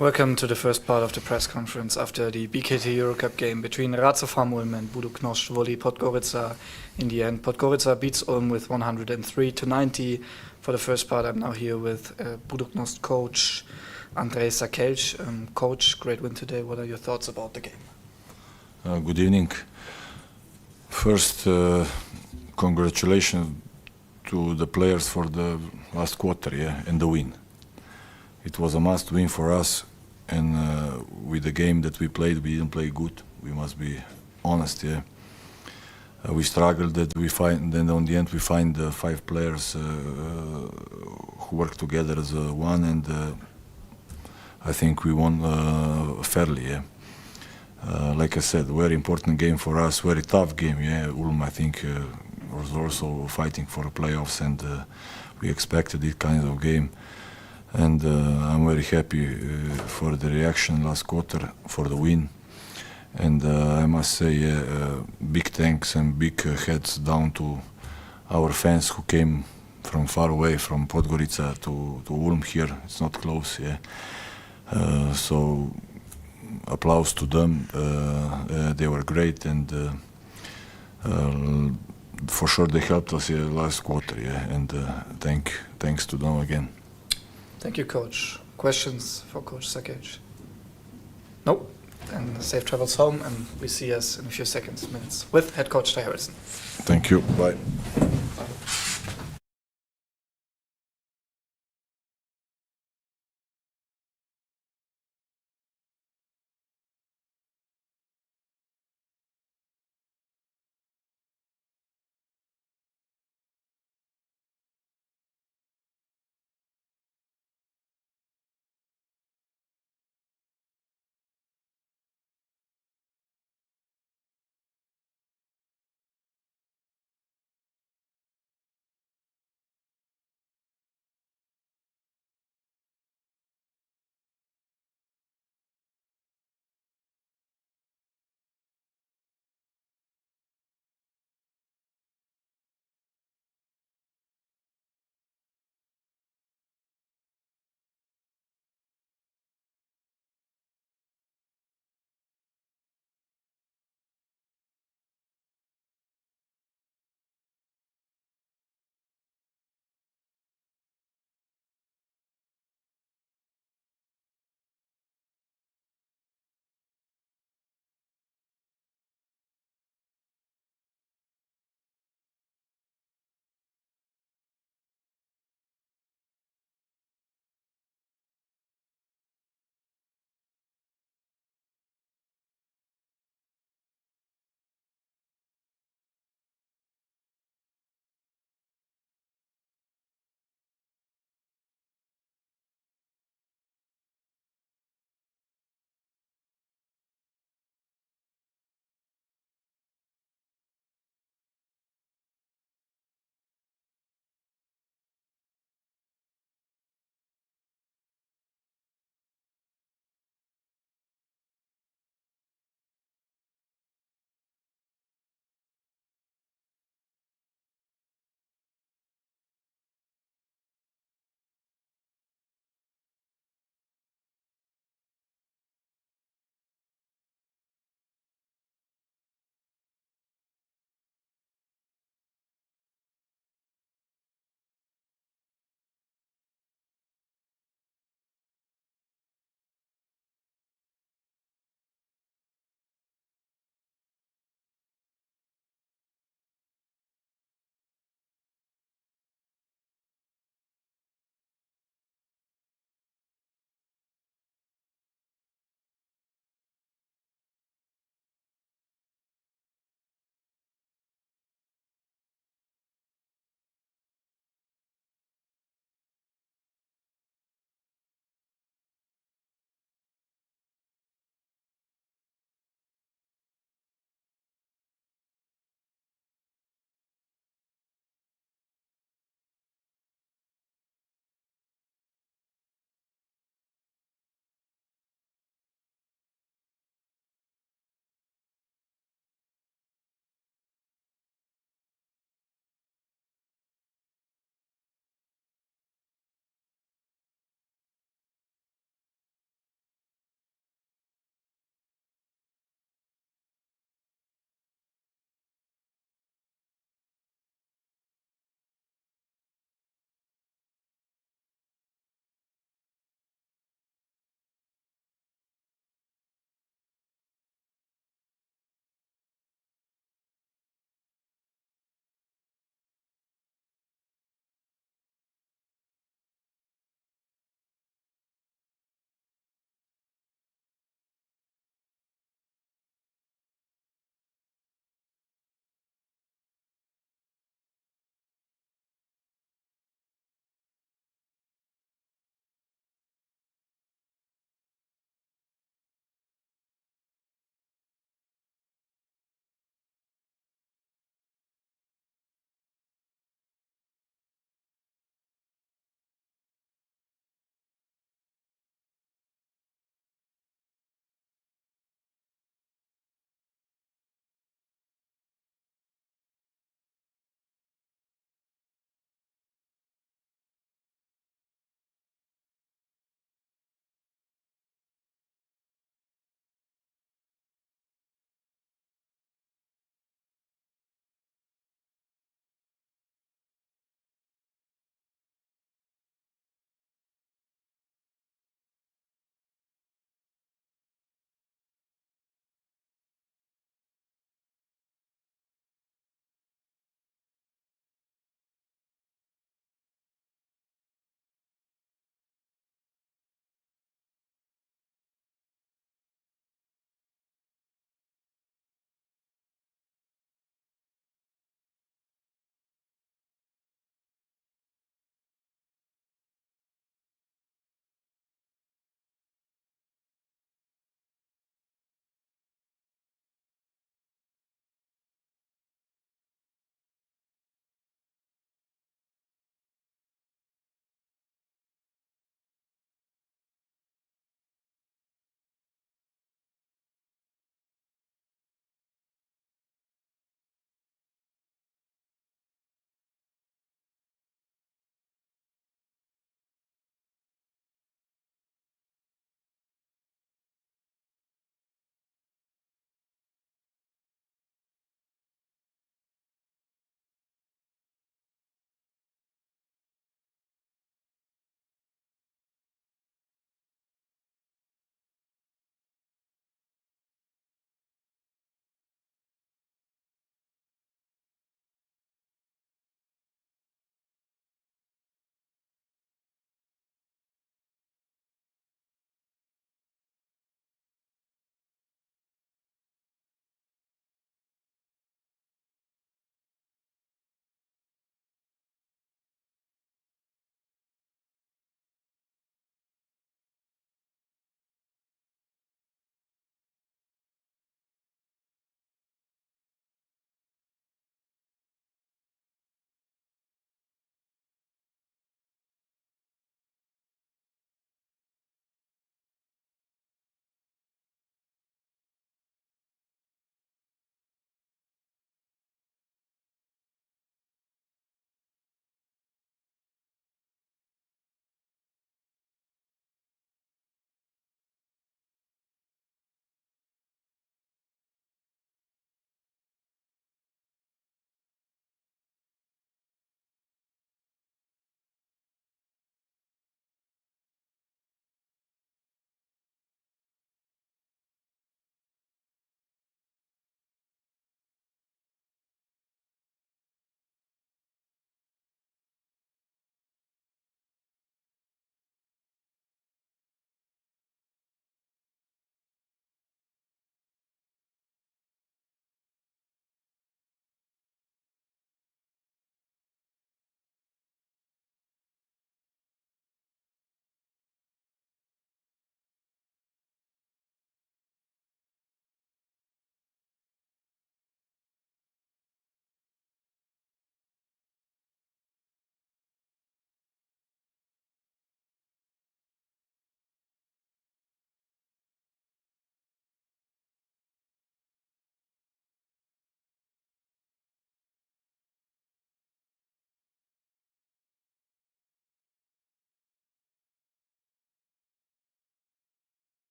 Welcome to the first part of the press conference after the BKT Eurocup game between ratiopharm and Buducnost VOLI Podgorica. In the end, Podgorica beats Ulm with 103-90. For the first part, I'm now here with Buducnost coach Andrej Zakelj. Coach, great win today. What are your thoughts about the game? Good evening. First, congratulations to the players for the last quarter, and the win. It was a must win for us, and with the game that we played, we didn't play good. We must be honest. We struggled. Then on the end we find 5 players who work together as one, and I think we won fairly. Like I said, very important game for us, very tough game. Ulm, I think, was also fighting for playoffs, and we expected this kind of game. And I'm very happy for the reaction last quarter, for the win. And I must say, big thanks and big heads down to our fans who came from far away, from Podgorica to Ulm here. It's not close, so applause to them. They were great, and for sure they helped us last quarter, and thanks to them again. Thank you, Coach. Questions for Coach Zakelj? No? And safe travels home, and we see us in a few minutes with head coach Harrelson. Thank you. Bye.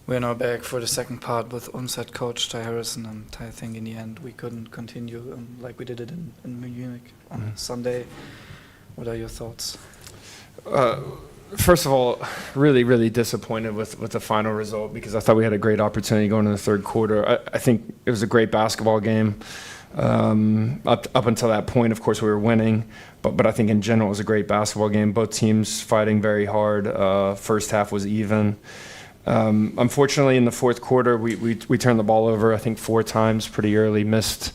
We're now back for the second part with head coach Harrelson, and I think in the end we couldn't continue like we did it in Munich on Sunday. What are your thoughts? First of all, really disappointed with the final result, because I thought we had a great opportunity going in the third quarter. I think it was a great basketball game. Up until that point, of course, we were winning, but I think in general it was a great basketball game. Both teams fighting very hard. First half was even. Unfortunately, in the fourth quarter, we turned the ball over, I think 4 times pretty early, missed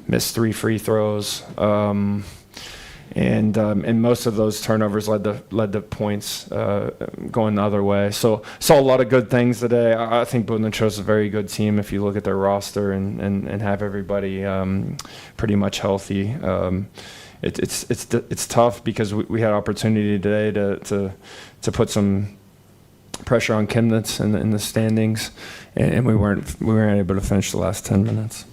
3 free throws. And most of those turnovers led to points going the other way. So saw a lot of good things today. I think Buducnost is a very good team if you look at their roster and have everybody pretty much healthy. It's tough because we had opportunity today to put some pressure on Chemnitz in the standings, and we weren't able to finish the last 10 minutes.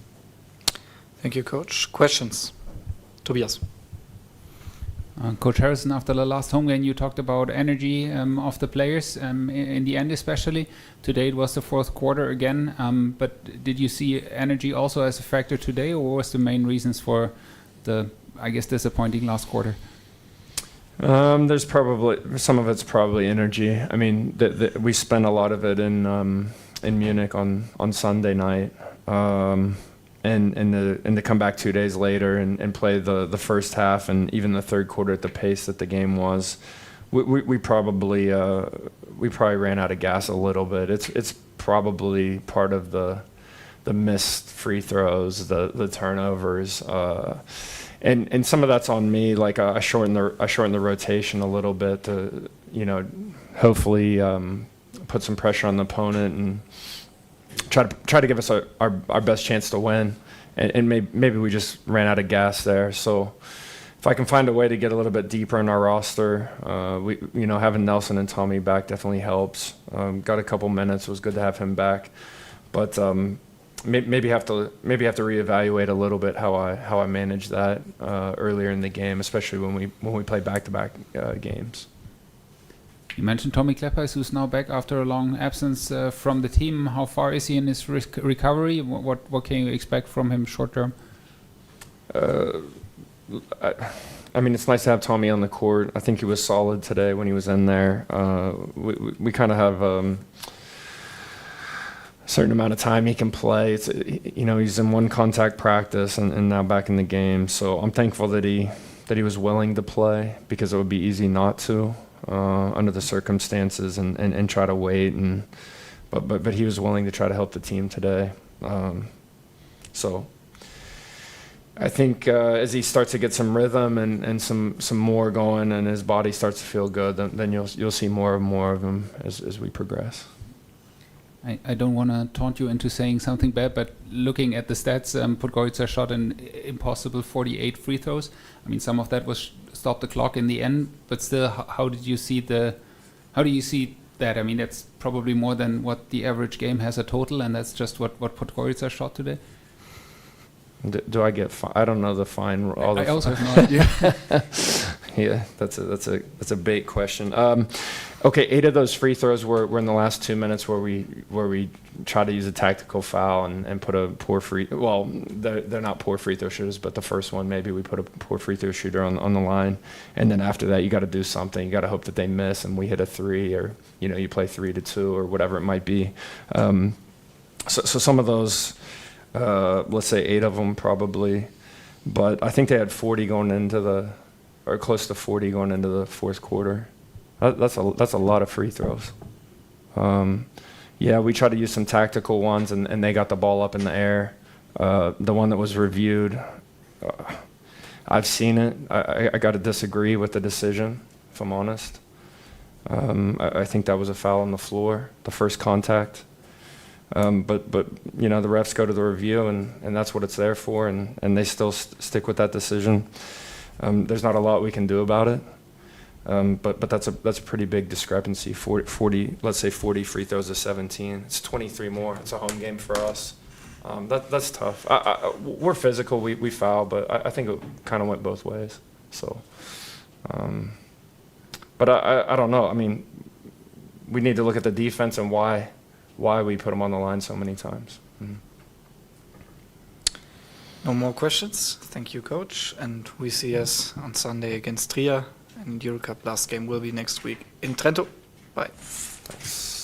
Thank you, Coach. Questions? Tobias. Coach Harrelson, after the last home game, you talked about energy of the players in the end, especially. Today it was the fourth quarter again, but did you see energy also as a factor today, or what was the main reasons for the, I guess, disappointing last quarter? There's probably some of it's probably energy. I mean, we spent a lot of it in Munich on Sunday night. And to come back 2 days later and play the first half and even the third quarter at the pace that the game was, we probably ran out of gas a little bit. It's probably part of the missed free throws, the turnovers, and some of that's on me. Like I shortened the rotation a little bit to hopefully put some pressure on the opponent and try to give us our best chance to win, and maybe we just ran out of gas there. So if I can find a way to get a little bit deeper in our roster, having Nelson and Tommy back definitely helps. Got a couple minutes, it was good to have him back, but maybe have to reevaluate a little bit how I managed that earlier in the game, especially when we play back-to-back games. You mentioned Tommy Kleppers, who's now back after a long absence from the team. How far is he in his recovery? What can you expect from him short term? I mean, it's nice to have Tommy on the court. I think he was solid today when he was in there. We kind of have a certain amount of time he can play. It's, he's in one contact practice and now back in the game. So I'm thankful that he was willing to play, because it would be easy not to. Under the circumstances and try to wait, but he was willing to try to help the team today. So I think as he starts to get some rhythm and some more going, and his body starts to feel good, then you'll see more and more of him as we progress. I don't want to taunt you into saying something bad, but looking at the stats, Podgorica shot an impossible 48 free throws. I mean, some of that was stop the clock in the end, but still, how do you see that? I mean, that's probably more than what the average game has a total, and that's just what Podgorica shot today. Do I get? I don't know the fine. I also have no idea. Yeah, that's a big question. Okay, 8 of those free throws were in the last 2 minutes where we try to use a tactical foul and put a poor free. Well, they're not poor free throw shooters, but the first one maybe we put a poor free throw shooter on the line, and then after that you got to do something. You got to hope that they miss and we hit a 3, or you play 3-2 or whatever it might be. So some of those, let's say 8 of them probably, but I think they had 40 going into or close to 40 going into the fourth quarter. That's a lot of free throws. We tried to use some tactical ones, and they got the ball up in the air. The one that was reviewed, I've seen it. I got to disagree with the decision, if I'm honest. I think that was a foul on the floor, the first contact. But the refs go to the review, and that's what it's there for, and they still stick with that decision. There's not a lot we can do about it. But that's a pretty big discrepancy. 40, let's say 40 free throws to 17. It's 23 more. It's a home game for us. That's tough. We're physical. We foul, but I think it kind of went both ways. So, but I don't know. I mean, we need to look at the defense and why why we put him on the line so many times. No more questions. Thank you, coach. And we see us on Sunday against Trier. And Eurocup last game will be next week in Trento. Bye. Thanks.